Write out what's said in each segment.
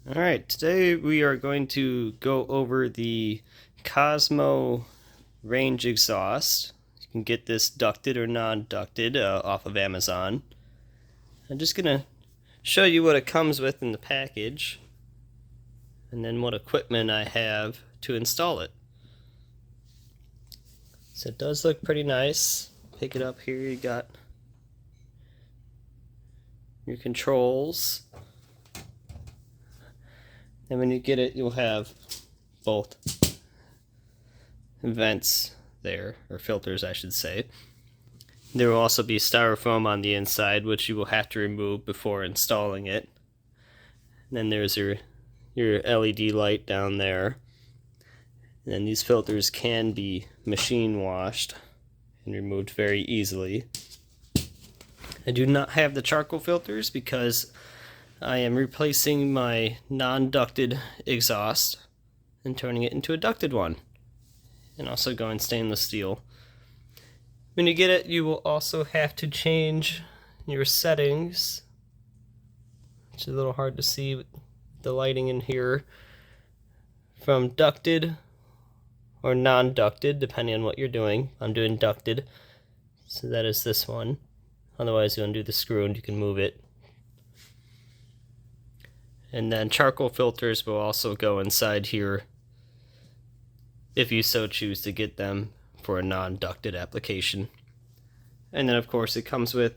Alright, today we are going to go over the Cosmo range exhaust. You can get this ducted or non-ducted off of Amazon. I'm just going to show you what it comes with in the package and then what equipment I have to install it. So it does look pretty nice. Pick it up here, you got your controls. And when you get it, you'll have both vents there, or filters I should say. There will also be styrofoam on the inside, which you will have to remove before installing it. And then there's your LED light down there. And then these filters can be machine washed and removed very easily. I do not have the charcoal filters because I am replacing my non-ducted exhaust and turning it into a ducted one, and also going stainless steel. When you get it, you will also have to change your settings, which is a little hard to see with the lighting in here, from ducted or non-ducted, depending on what you're doing. I'm doing ducted, so that is this one. Otherwise, you undo the screw and you can move it. And then charcoal filters will also go inside here if you so choose to get them for a non-ducted application. And then of course it comes with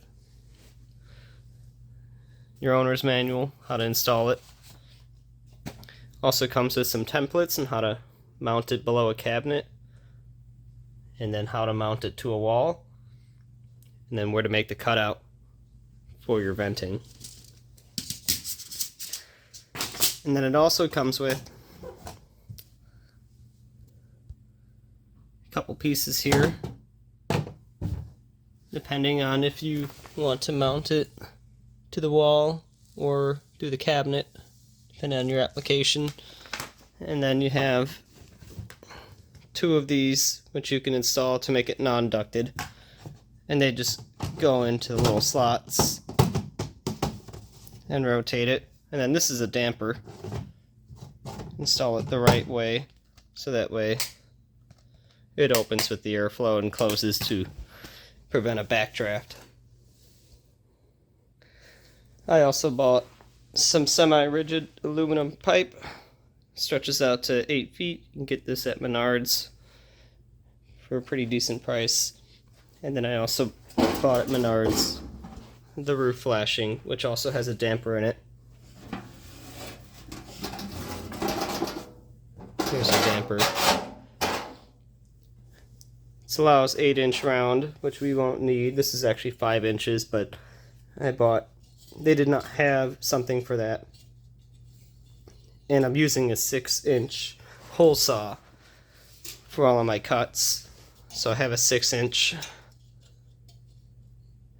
your owner's manual, how to install it. Also comes with some templates on how to mount it below a cabinet, and then how to mount it to a wall, and then where to make the cutout for your venting. And then it also comes with a couple pieces here, depending on if you want to mount it to the wall or to the cabinet, depending on your application. And then you have two of these which you can install to make it non-ducted, and they just go into the little slots and rotate it. And then this is a damper. Install it the right way, so that way it opens with the airflow and closes to prevent a backdraft. I also bought some semi-rigid aluminum pipe. Stretches out to 8 feet. You can get this at Menards for a pretty decent price. And then I also bought at Menards the roof flashing, which also has a damper in it. Here's a damper. This allows 8-inch round, which we won't need. This is actually 5 inches, but they did not have something for that. And I'm using a 6-inch hole saw for all of my cuts. So I have a 6-inch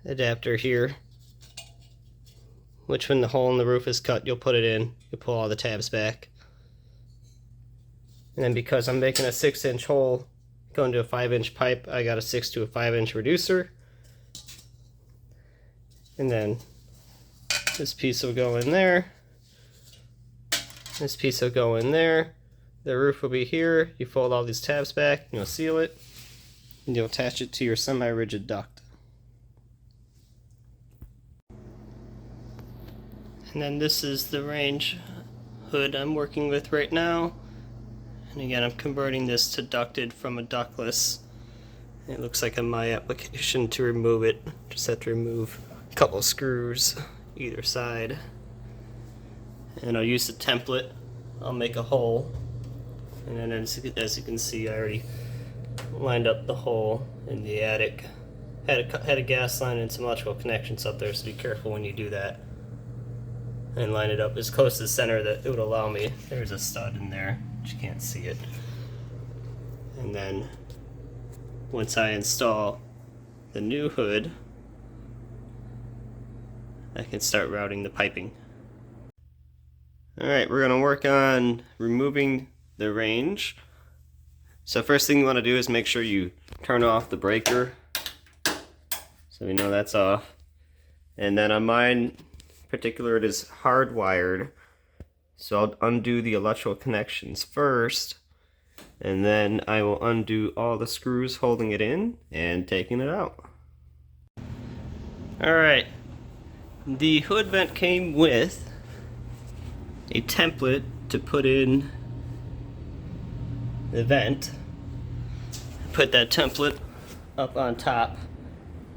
adapter here, which when the hole in the roof is cut, you'll put it in, you'll pull all the tabs back. And then because I'm making a 6-inch hole going to a 5-inch pipe, I got a 6 to a 5-inch reducer. And then this piece will go in there. This piece will go in there. The roof will be here. You fold all these tabs back, you'll seal it, and you'll attach it to your semi-rigid duct. And then this is the range hood I'm working with right now. And again, I'm converting this to ducted from a ductless. It looks like on my application to remove it, just have to remove a couple screws either side. And I'll use the template. I'll make a hole. And then as you can see, I already lined up the hole in the attic. Had a gas line and some electrical connections up there, so be careful when you do that. And line it up as close to the center that it would allow me. There's a stud in there, but you can't see it. And then once I install the new hood, I can start routing the piping. Alright, we're going to work on removing the range. So first thing you want to do is make sure you turn off the breaker, so we know that's off. And then on mine in particular, it is hardwired, So I'll undo the electrical connections first, and then I will undo all the screws holding it in and taking it out. Alright, the hood vent came with a template to put in the vent. Put that template up on top,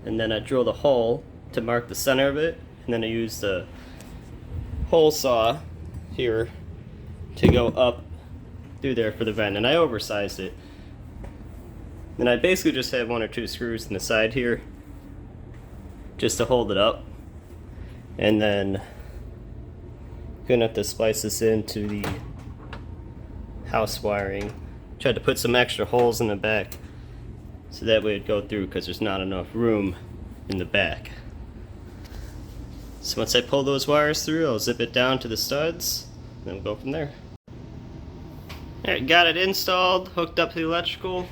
and then I drill the hole to mark the center of it, and then I use the hole saw here to go up through there for the vent, and I oversized it. And I basically just have 1 or 2 screws in the side here just to hold it up, and then gonna have to splice this into the house wiring. Tried to put some extra holes in the back so that way it'd go through, because there's not enough room in the back. So once I pull those wires through, I'll zip it down to the studs, then we'll go from there. Alright, got it installed, hooked up to the electrical,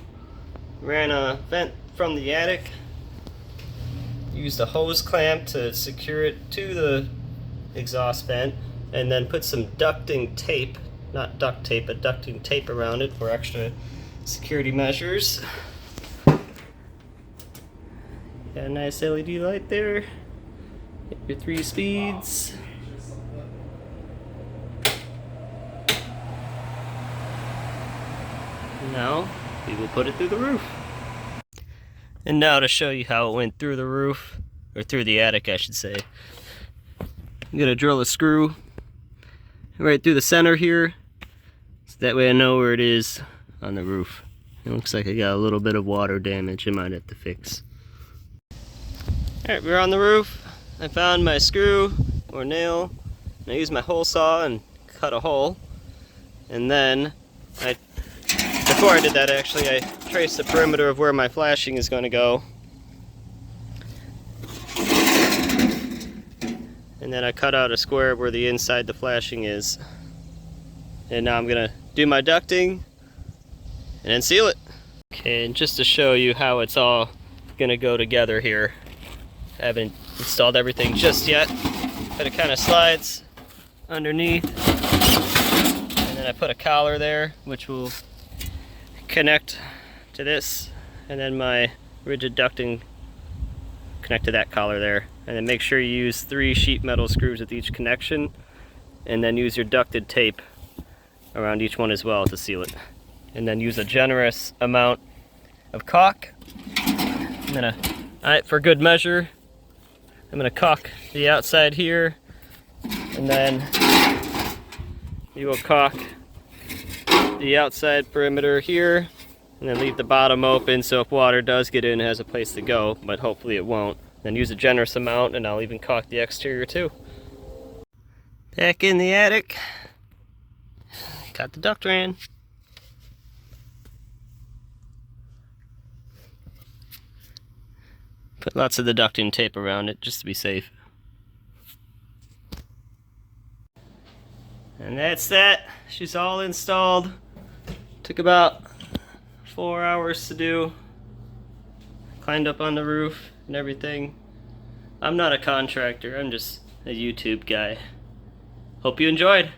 ran a vent from the attic, used a hose clamp to secure it to the exhaust vent, and then put some ducting tape, not duct tape, but ducting tape around it for extra security measures. Got a nice LED light there. Get your 3 speeds. Now we will put it through the roof. And now to show you how it went through the roof, or through the attic I should say. I'm gonna drill a screw right through the center here, so that way I know where it is on the roof. It looks like I got a little bit of water damage I might have to fix. Alright, we're on the roof. I found my screw or nail, and I used my hole saw and cut a hole. And then before I did that actually, I traced the perimeter of where my flashing is going to go. And then I cut out a square where the inside the flashing is. And now I'm going to do my ducting and then seal it. Okay, and just to show you how it's all going to go together here. I haven't installed everything just yet, but it kind of slides underneath. And then I put a collar there, which will connect to this, and then my rigid ducting connect to that collar there. And then make sure you use 3 sheet metal screws with each connection, and then use your ducted tape around each one as well to seal it. And then use a generous amount of caulk. I'm gonna, for good measure, I'm gonna caulk the outside here, and then you will caulk the outside perimeter here, and then leave the bottom open so if water does get in, it has a place to go, but hopefully it won't. Then use a generous amount, and I'll even caulk the exterior too. Back in the attic, got the duct ran. Put lots of the ducting tape around it just to be safe. And that's that. She's all installed. Took about 4 hours to do. Climbed up on the roof and everything. I'm not a contractor, I'm just a YouTube guy. Hope you enjoyed.